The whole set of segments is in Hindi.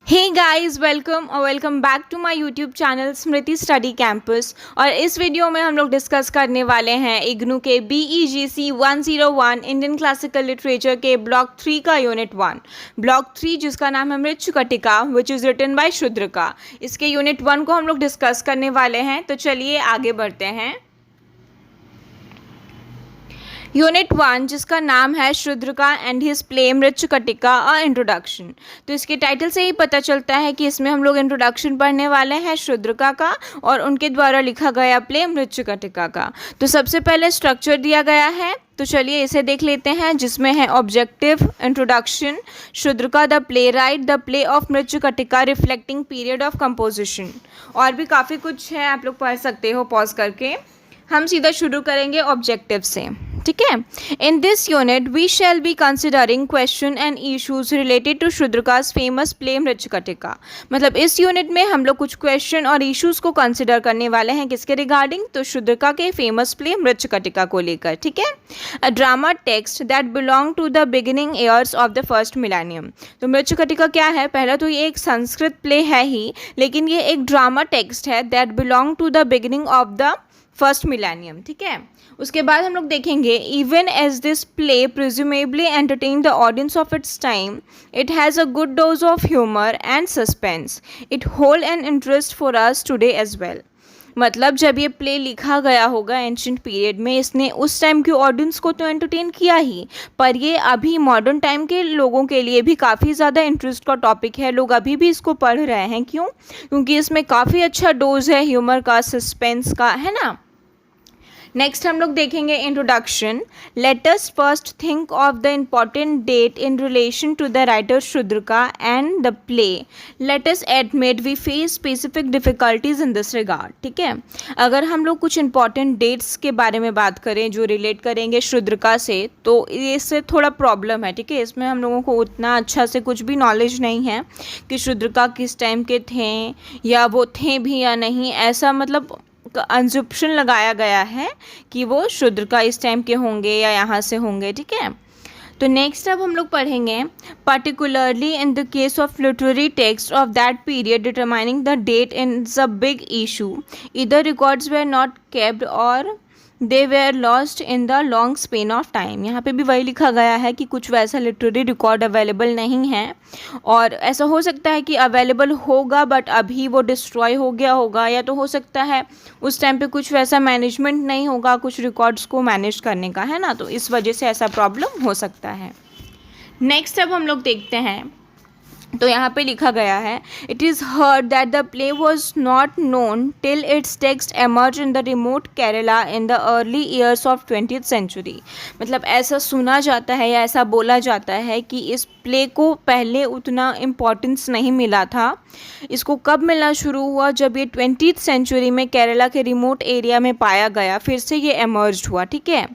Hey guys, welcome back to my YouTube channel Smriti study campus. और इस वीडियो में हम लोग डिस्कस करने वाले हैं इग्नू के BEGC 101 इंडियन क्लासिकल लिटरेचर के ब्लॉक 3 का यूनिट 1। ब्लॉक 3 जिसका नाम है Mrichchhakatika which is written by Shudraka. इसके यूनिट 1 को हम लोग डिस्कस करने वाले हैं, तो चलिए आगे बढ़ते हैं। यूनिट 1 जिसका नाम है Shudraka and his play Mrichchhakatika a introduction. तो इसके टाइटल से ही पता चलता है कि इसमें हम लोग इंट्रोडक्शन पढ़ने वाले हैं शुद्रका का और उनके द्वारा लिखा गया प्ले मृच्छकटिका का। तो सबसे पहले स्ट्रक्चर दिया गया है, तो चलिए इसे देख लेते हैं, जिसमें है objective, introduction, Shudraka the playwright, the play of Mrichchhakatika reflecting period of composition, और भी काफ़ी कुछ है, आप लोग पढ़ सकते हो पॉज करके। हम सीधा शुरू करेंगे ऑब्जेक्टिव से, ठीक है। In this unit we shall be considering question and issues related to Shudraka's famous play Mrichchhakatika. मतलब इस यूनिट में हम लोग कुछ क्वेश्चन और इश्यूज को कंसिडर करने वाले हैं, किसके रिगार्डिंग, तो शुद्रका के फेमस प्ले मृच्छकटिका को लेकर, ठीक है। A drama text that belong to the beginning years of the first millennium. तो मृच्छकटिका क्या है, पहला तो ये एक संस्कृत प्ले है ही, लेकिन ये एक ड्रामा टेक्स्ट है that belong to the beginning of the first millennium, ठीक है। उसके बाद हम लोग देखेंगे even as this play presumably entertain the audience of its time, it has a good dose of humour and suspense, it hold an interest for us today as well. मतलब जब ये प्ले लिखा गया होगा एंशिएंट पीरियड में, इसने उस टाइम की ऑडियंस को तो एंटरटेन किया ही, पर ये अभी मॉडर्न टाइम के लोगों के लिए भी काफ़ी ज़्यादा इंटरेस्ट का टॉपिक है। लोग अभी भी इसको पढ़ रहे हैं, क्यों? क्योंकि इसमें काफ़ी अच्छा डोज है ह्यूमर का, सस्पेंस का, है ना। नेक्स्ट हम लोग देखेंगे introduction. Let us first think of the important date in relation to the writer Shudraka and the play. Let us admit we face specific difficulties in this regard, ठीक है। अगर हम लोग कुछ इंपॉर्टेंट डेट्स के बारे में बात करें जो रिलेट करेंगे शुद्रका से, तो इससे थोड़ा प्रॉब्लम है, ठीक है। इसमें हम लोगों को उतना अच्छा से कुछ भी नॉलेज नहीं है कि शुद्रका किस टाइम के थे या वो थे भी या नहीं, ऐसा मतलब अंजुप्शन लगाया गया है कि वो शुद्रका इस टाइम के होंगे या यहाँ से होंगे, ठीक है। तो नेक्स्ट अब हम लोग पढ़ेंगे particularly in the case of literary text of that period determining the date in a big issue, either records were not kept और they were lost in the long span of time. यहाँ पे भी वही लिखा गया है कि कुछ वैसा लिटरेरी रिकॉर्ड अवेलेबल नहीं है, और ऐसा हो सकता है कि अवेलेबल होगा बट अभी वो डिस्ट्रॉय हो गया होगा, या तो हो सकता है उस टाइम पे कुछ वैसा मैनेजमेंट नहीं होगा कुछ रिकॉर्ड्स को मैनेज करने का, है ना। तो इस वजह से ऐसा प्रॉब्लम हो सकता है। नेक्स्ट अब हम लोग देखते हैं, तो यहाँ पे लिखा गया है it is heard that the play was not known till its text emerge in the remote Kerala in the early years of 20th century. मतलब ऐसा सुना जाता है या ऐसा बोला जाता है कि इस प्ले को पहले उतना इम्पोर्टेंस नहीं मिला था। इसको कब मिलना शुरू हुआ, जब ये 20th सेंचुरी में केरला के रिमोट एरिया में पाया गया, फिर से ये एमर्ज हुआ, ठीक है।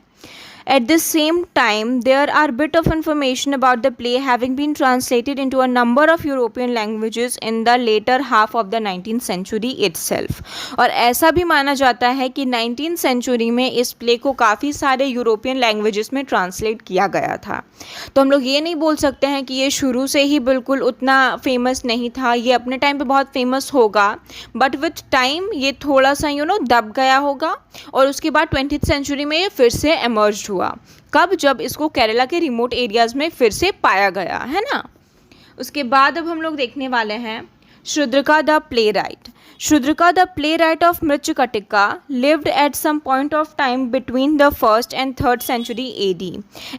At the same time, there are bit of information about the play having been translated into a number of European languages in the later half of the 19th century itself. और ऐसा भी माना जाता है कि 19th सेंचुरी में इस प्ले को काफ़ी सारे यूरोपियन लैंग्वेजेस में ट्रांसलेट किया गया था। तो हम लोग ये नहीं बोल सकते हैं कि ये शुरू से ही बिल्कुल उतना फेमस नहीं था, ये अपने टाइम पे बहुत फेमस होगा, बट विथ टाइम ये थोड़ा सा दब गया होगा, और उसके बाद 20th सेंचुरी में ये फिर से एमर्ज हुआ। कब, जब इसको केरला के रिमोट एरियाज में फिर से पाया गया, है ना। उसके बाद अब हम लोग देखने वाले हैं Shudraka the playwright. Shudraka the playwright of Mrichchhakatika lived at some point of time between the 1st and 3rd century AD।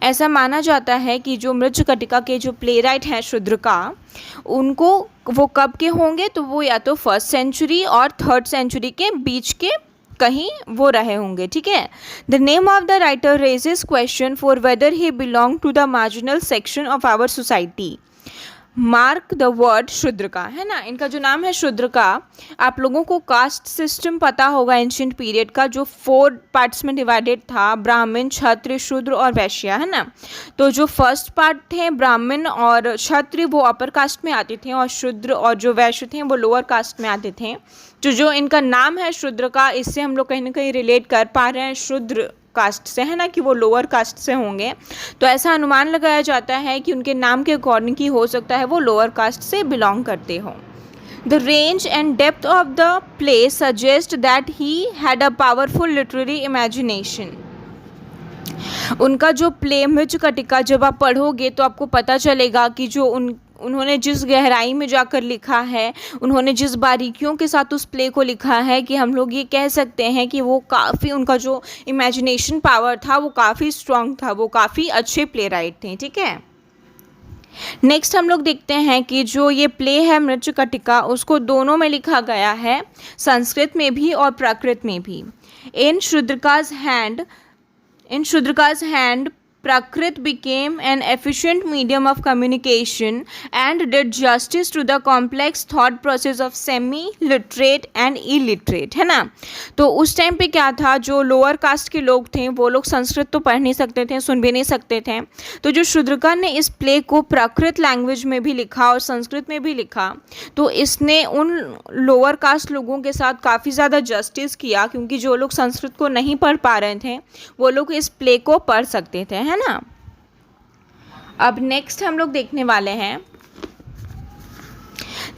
ऐसा माना जाता है कि जो मृच्छकटिका के जो प्ले राइट हैं शुद्रका, उनको वो कब के होंगे, तो वो या तो 1st सेंचुरी और 3rd सेंचुरी के बीच के कहीं वो रहे होंगे, ठीक है। The name of the writer raises question for whether he belong to the marginal section of our society. Mark the word Shudraka, है ना। इनका जो नाम है शुद्रका, आप लोगों को कास्ट सिस्टम पता होगा एंशिएंट पीरियड का, जो 4 पार्ट्स में डिवाइडेड था, ब्राह्मण, क्षत्रिय, शूद्र और वैश्य, है ना। तो जो फर्स्ट पार्ट थे ब्राह्मण और क्षत्रिय वो अपर कास्ट में आते थे, और शूद्र और जो वैश्य थे वो लोअर कास्ट में आते थे। तो जो इनका नाम है शुद्रका, इससे हम लोग कहीं ना कहीं रिलेट कर पा रहे हैं शूद्र कास्ट से, है ना, कि वो लोअर कास्ट से होंगे। तो ऐसा अनुमान लगाया जाता है कि उनके नाम के अकॉर्डिंग ही हो सकता है वो लोअर कास्ट से बिलोंग करते हों। The range and depth of the play suggest that he had a powerful literary imagination. उनका जो प्ले मृच्छकटिका जब आप पढ़ोगे तो आपको पता चलेगा कि जो उन्होंने जिस गहराई में जाकर लिखा है, उन्होंने जिस बारीकियों के साथ उस प्ले को लिखा है, कि हम लोग ये कह सकते हैं कि वो काफ़ी, उनका जो इमेजिनेशन पावर था वो काफ़ी स्ट्रॉन्ग था, वो काफ़ी अच्छे प्ले राइट थे। ठीक है, नेक्स्ट हम लोग देखते हैं कि जो ये प्ले है मृच्छकटिका, उसको दोनों में लिखा गया है, संस्कृत में भी और प्राकृत में भी। इन शूद्रका's hand Prakrit became an efficient medium of communication and did justice to the complex thought process of semi-literate and illiterate, है ना। तो उस टाइम पे क्या था, जो लोअर कास्ट के लोग थे वो लोग संस्कृत तो पढ़ नहीं सकते थे, सुन भी नहीं सकते थे। तो जो शूद्रका ने इस प्ले को प्राकृत लैंग्वेज में भी लिखा और संस्कृत में भी लिखा, तो इसने उन लोअर कास्ट लोगों के साथ काफ़ी ज़्यादा जस्टिस किया, क्योंकि जो लोग संस्कृत को नहीं पढ़ पा रहे थे वो लोग इस प्ले को पढ़ सकते थे, है ना। अब नेक्स्ट हम लोग देखने वाले हैं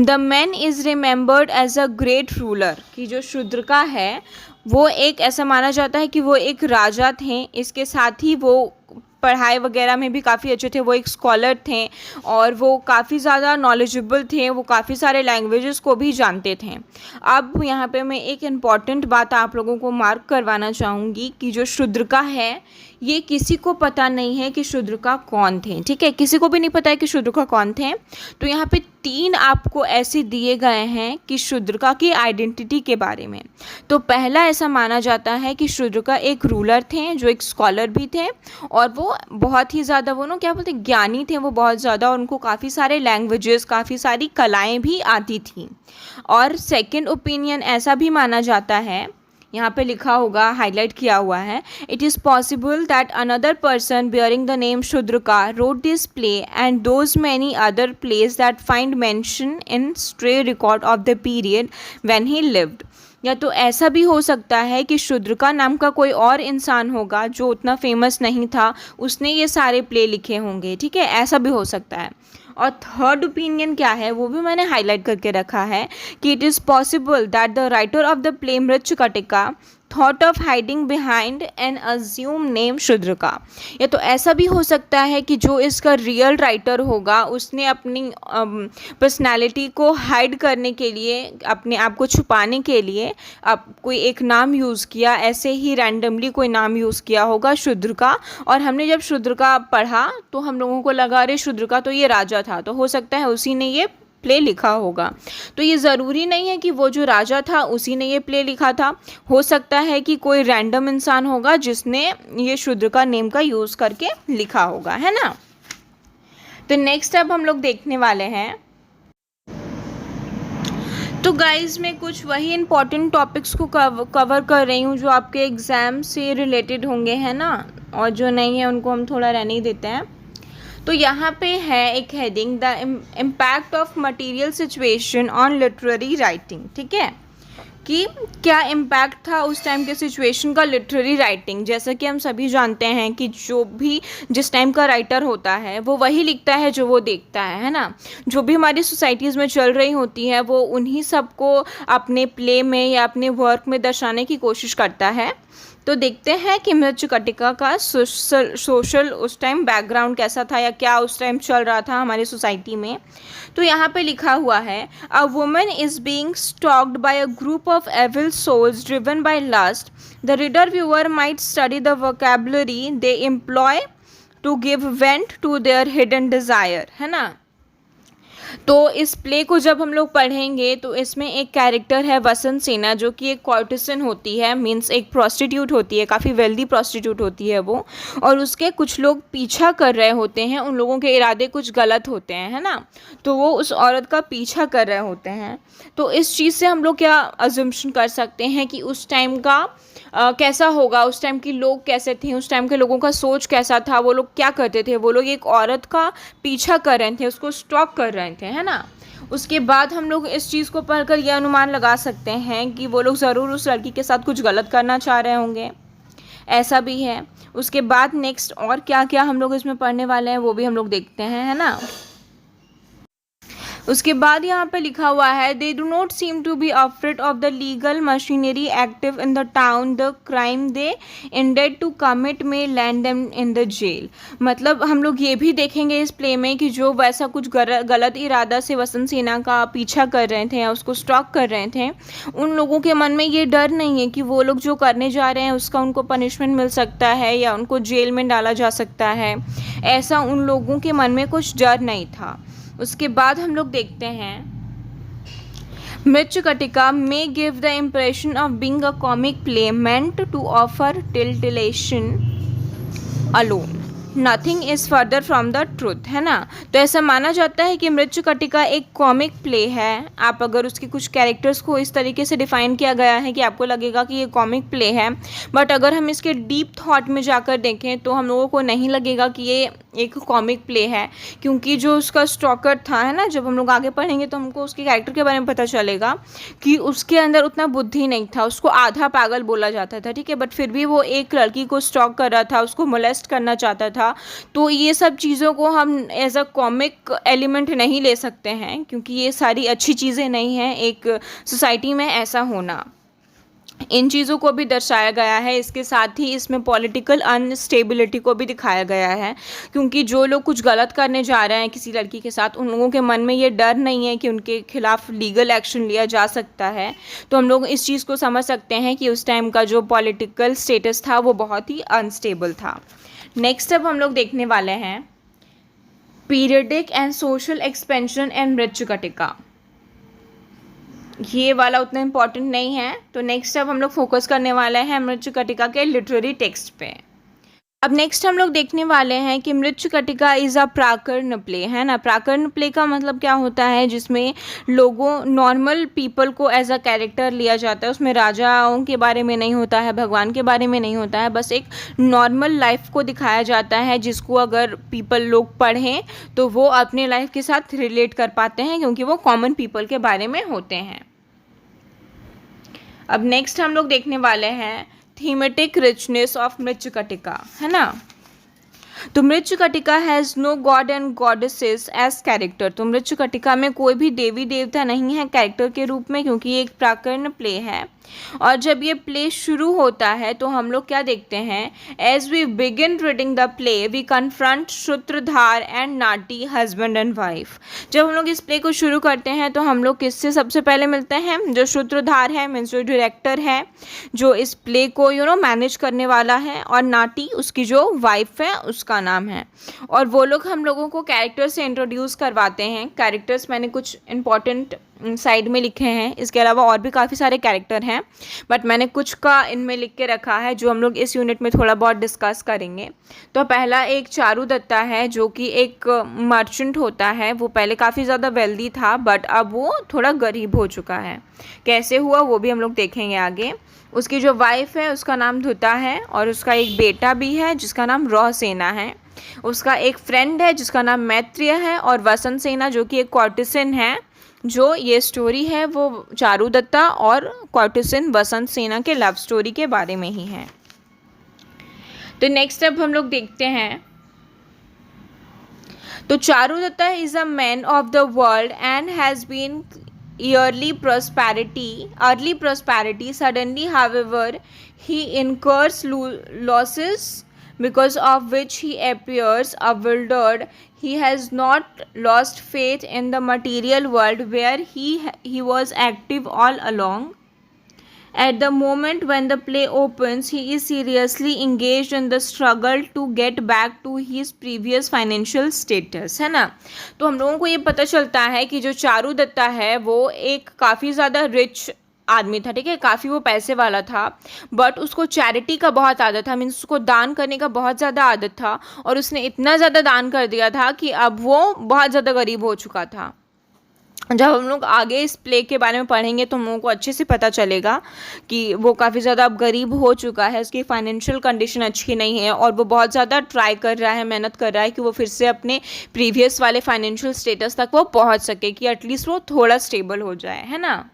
the man is remembered as a great ruler, कि जो शूद्रका है वो एक, ऐसा माना जाता है कि वो एक राजा थे, इसके साथ ही वो पढ़ाई वगैरह में भी काफ़ी अच्छे थे, वो एक स्कॉलर थे और वो काफ़ी ज़्यादा नॉलेजेबल थे, वो काफ़ी सारे लैंग्वेजेस को भी जानते थे। अब यहाँ पे मैं एक इम्पॉर्टेंट बात आप लोगों को मार्क करवाना चाहूँगी कि जो शूद्रका है ये किसी को पता नहीं है कि शूद्रका कौन थे। ठीक है, किसी को भी नहीं पता है कि शूद्रका कौन थे। तो यहाँ पे 3 आपको ऐसे दिए गए हैं कि शूद्रका की आइडेंटिटी के बारे में। तो पहला ऐसा माना जाता है कि शूद्रका एक रूलर थे, जो एक स्कॉलर भी थे और वो बहुत ही ज़्यादा, वो ना क्या बोलते, ज्ञानी थे वो बहुत ज़्यादा, और उनको काफ़ी सारे लैंग्वेजेस, काफ़ी सारी कलाएँ भी आती थी। और सेकेंड ओपिनियन ऐसा भी माना जाता है, यहाँ पे लिखा होगा, हाईलाइट किया हुआ है, it is possible that another person bearing the name Shudraka wrote this play and those many other plays that find mention in stray record of the period when he lived. या तो ऐसा भी हो सकता है कि शूद्रका नाम का कोई और इंसान होगा जो उतना फेमस नहीं था, उसने ये सारे प्ले लिखे होंगे। ठीक है, ऐसा भी हो सकता है। और थर्ड ओपिनियन क्या है वो भी मैंने हाईलाइट करके रखा है कि it is possible that the writer of the play Mrichchhakatika thought of hiding behind an assumed name Shudraka. या तो ऐसा भी हो सकता है कि जो इसका रियल राइटर होगा उसने अपनी पर्सनैलिटी को हाइड करने के लिए, अपने आप को छुपाने के लिए कोई एक नाम यूज़ किया, ऐसे ही रैंडमली कोई नाम यूज़ किया होगा शूद्रका। और हमने जब शूद्रका पढ़ा तो हम लोगों को लगा अरे शूद्रका तो ये राजा था, तो हो सकता है उसी ने ये प्ले लिखा होगा। तो ये ज़रूरी नहीं है कि वो जो राजा था उसी ने ये प्ले लिखा था, हो सकता है कि कोई रैंडम इंसान होगा जिसने ये शूद्रका नेम का यूज़ करके लिखा होगा, है ना। तो नेक्स्ट अब हम लोग देखने वाले हैं, तो गाइज़ मैं कुछ वही इंपॉर्टेंट टॉपिक्स को कवर कर रही हूँ जो आपके एग्ज़ाम से रिलेटेड होंगे, है ना, और जो नहीं है उनको हम थोड़ा रहने ही देते हैं। तो यहाँ पे है एक heading, the impact of material situation on literary writing. ठीक है, कि क्या इम्पैक्ट था उस टाइम के सिचुएशन का लिटरेरी राइटिंग। जैसा कि हम सभी जानते हैं कि जो भी जिस टाइम का राइटर होता है वो वही लिखता है जो वो देखता है ना। जो भी हमारी सोसाइटीज़ में चल रही होती है वो उन्हीं सबको अपने प्ले में या अपने वर्क में दर्शाने की कोशिश करता है। तो देखते हैं कि मृच्छकटिका का सोशल उस टाइम बैकग्राउंड कैसा था या क्या उस टाइम चल रहा था हमारी सोसाइटी में। तो यहाँ पे लिखा हुआ है, a woman is being stalked by a group of evil souls driven by lust. The reader viewer might study the vocabulary they employ to give vent to their hidden desire, है ना। तो इस प्ले को जब हम लोग पढ़ेंगे तो इसमें एक कैरेक्टर है वसंत सेना, जो कि एक कॉर्टिसन होती है, मीन्स एक प्रोस्टिट्यूट होती है, काफ़ी वेल्दी प्रोस्टिट्यूट होती है वो, और उसके कुछ लोग पीछा कर रहे होते हैं, उन लोगों के इरादे कुछ गलत होते हैं, है ना। तो वो उस औरत का पीछा कर रहे होते हैं। तो इस चीज़ से हम लोग क्या अजम्पशन कर सकते हैं कि उस टाइम का कैसा होगा, उस टाइम के लोग कैसे थे, उस टाइम के लोगों का सोच कैसा था, वो लोग क्या करते थे। वो लोग एक औरत का पीछा कर रहे थे, उसको स्टॉक कर रहे थे, है ना। उसके बाद हम लोग इस चीज़ को पढ़कर यह अनुमान लगा सकते हैं कि वो लोग ज़रूर उस लड़की के साथ कुछ गलत करना चाह रहे होंगे, ऐसा भी है। उसके बाद नेक्स्ट और क्या क्या हम लोग इसमें पढ़ने वाले हैं वो भी हम लोग देखते हैं, है ना। उसके बाद यहाँ पे लिखा हुआ है they do not seem to be afraid of the legal machinery active in the town, the crime they intended to commit may land them in the jail. मतलब हम लोग ये भी देखेंगे इस प्ले में कि जो वैसा कुछ गलत इरादा से वसंत सेना का पीछा कर रहे थे या उसको स्टॉक कर रहे थे, उन लोगों के मन में ये डर नहीं है कि वो लोग जो करने जा रहे हैं उसका उनको पनिशमेंट मिल सकता है या उनको जेल में डाला जा सकता है। ऐसा उन लोगों के मन में कुछ डर नहीं था। उसके बाद हम लोग देखते हैं Mrichchhakatika may give the impression of being a comic play meant to offer titillation alone, nothing is further from the truth, है ना। तो ऐसा माना जाता है कि मृच्छकटिका एक कॉमिक प्ले है। आप अगर उसके कुछ कैरेक्टर्स को इस तरीके से डिफाइन किया गया है कि आपको लगेगा कि ये कॉमिक प्ले है, बट अगर हम इसके डीप थॉट में जाकर देखें तो हम लोगों को नहीं लगेगा कि ये एक कॉमिक प्ले है, क्योंकि जो उसका स्टॉकर था, है ना, जब हम लोग आगे पढ़ेंगे तो हमको उसके कैरेक्टर के बारे में पता चलेगा कि उसके अंदर उतना बुद्धि नहीं था, उसको आधा पागल बोला जाता था, ठीक है, बट फिर भी वो एक लड़की को स्टॉक कर रहा था, उसको मोलेस्ट करना चाहता था। तो ये सब चीज़ों को हम एज अ कॉमिक एलिमेंट नहीं ले सकते हैं, क्योंकि ये सारी अच्छी चीज़ें नहीं हैं एक सोसाइटी में ऐसा होना। इन चीज़ों को भी दर्शाया गया है। इसके साथ ही इसमें पॉलिटिकल अनस्टेबिलिटी को भी दिखाया गया है, क्योंकि जो लोग कुछ गलत करने जा रहे हैं किसी लड़की के साथ, उन लोगों के मन में ये डर नहीं है कि उनके खिलाफ लीगल एक्शन लिया जा सकता है। तो हम लोग इस चीज़ को समझ सकते हैं कि उस टाइम का जो पॉलिटिकल स्टेटस था वो बहुत ही अनस्टेबल था। नेक्स्ट अब हम लोग देखने वाले हैं periodic and social expansion and Mricchakatika. ये वाला उतना इम्पॉर्टेंट नहीं है। तो नेक्स्ट अब हम लोग फोकस करने वाले हैं मृच्छकटिका के लिटरेरी टेक्स्ट पे। अब नेक्स्ट हम लोग देखने वाले हैं कि मृच्छकटिका इज़ अ प्राकर्ण प्ले, है ना। प्राकर्ण प्ले का मतलब क्या होता है, जिसमें लोगों नॉर्मल पीपल को एज अ कैरेक्टर लिया जाता है। उसमें राजाओं के बारे में नहीं होता है, भगवान के बारे में नहीं होता है, बस एक नॉर्मल लाइफ को दिखाया जाता है, जिसको अगर पीपल लोग पढ़ें तो वो अपने लाइफ के साथ रिलेट कर पाते हैं, क्योंकि वो कॉमन पीपल के बारे में होते हैं। अब नेक्स्ट हम लोग देखने वाले हैं थीमेटिक रिचनेस ऑफ मृच्छकटिका, है ना। तो Mrichchhakatika has no god and goddesses as character. तो मृच्छकटिका में कोई भी देवी देवता नहीं है कैरेक्टर के रूप में, क्योंकि ये एक प्राकर्ण प्ले है। और जब ये प्ले शुरू होता है तो हम लोग क्या देखते हैं, as we begin reading the play we confront Sutradhar and Nati husband and wife. जब हम लोग इस प्ले को शुरू करते हैं तो हम लोग किससे सबसे पहले मिलते हैं, जो सूत्रधार है मीन्स जो डायरेक्टर है, जो इस प्ले को मैनेज करने वाला है, और नाटी उसकी जो वाइफ है उसका नाम है। और वो लोग हम लोगों को कैरेक्टर से इंट्रोड्यूस करवाते हैं। कैरेक्टर्स मैंने कुछ इंपॉर्टेंट साइड में लिखे हैं, इसके अलावा और भी काफ़ी सारे कैरेक्टर हैं, बट मैंने कुछ का इनमें लिख के रखा है जो हम लोग इस यूनिट में थोड़ा बहुत डिस्कस करेंगे। तो पहला एक चारू दत्ता है, जो कि एक मर्चेंट होता है। वो पहले काफ़ी ज़्यादा वेल्दी था, बट अब वो थोड़ा गरीब हो चुका है। कैसे हुआ वो भी हम लोग देखेंगे आगे। उसकी जो वाइफ है उसका नाम धुता है, और उसका एक बेटा भी है जिसका नाम रॉ सेना है। उसका एक फ्रेंड है जिसका नाम मैत्रेय है, और वसंत सेना जो कि एक कॉर्टिसन है। जो ये स्टोरी है वो चारू दत्ता और कॉर्टिसन वसंत सेना के लव स्टोरी के बारे में ही है। तो नेक्स्ट अब हम लोग देखते हैं, तो Charu Datta is a man of the world and has been early prosperity. Suddenly, however, he incurs losses, because of which he appears bewildered. He has not lost faith in the material world where he was active all along. At the moment when the play opens, he is seriously engaged in the struggle to get back to his previous financial status, है ना। तो हम लोगों को ये पता चलता है कि जो चारू दत्ता है वो एक काफ़ी ज़्यादा रिच आदमी था, ठीक है, काफ़ी वो पैसे वाला था, बट उसको चैरिटी का बहुत आदत था, मीन्स उसको दान करने का बहुत ज़्यादा आदत था, और उसने इतना ज़्यादा दान कर दिया था कि अब वो बहुत ज़्यादा गरीब हो चुका था। जब हम लोग आगे इस प्ले के बारे में पढ़ेंगे तो हम लोगों को अच्छे से पता चलेगा कि वो काफ़ी ज़्यादा अब गरीब हो चुका है, उसकी फाइनेंशियल कंडीशन अच्छी नहीं है, और वो बहुत ज़्यादा ट्राई कर रहा है, मेहनत कर रहा है कि वो फिर से अपने प्रीवियस वाले फाइनेंशियल स्टेटस तक वो पहुंच सके, कि एटलीस्ट वो थोड़ा स्टेबल हो जाए, है ना।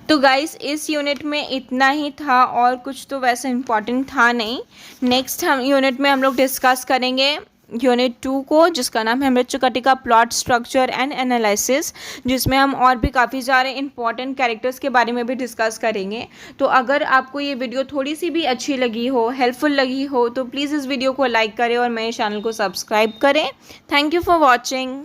तो गाइस इस यूनिट में इतना ही था और कुछ तो वैसे इम्पॉर्टेंट था नहीं। नेक्स्ट हम यूनिट में हम लोग डिस्कस करेंगे यूनिट 2 को, जिसका नाम है Mricchakatika plot structure and analysis, जिसमें हम और भी काफ़ी सारे इंपॉर्टेंट कैरेक्टर्स के बारे में भी डिस्कस करेंगे। तो अगर आपको ये वीडियो थोड़ी सी भी अच्छी लगी हो, हेल्पफुल लगी हो, तो प्लीज़ इस वीडियो को लाइक करें और मेरे चैनल को सब्सक्राइब करें। Thank you for watching.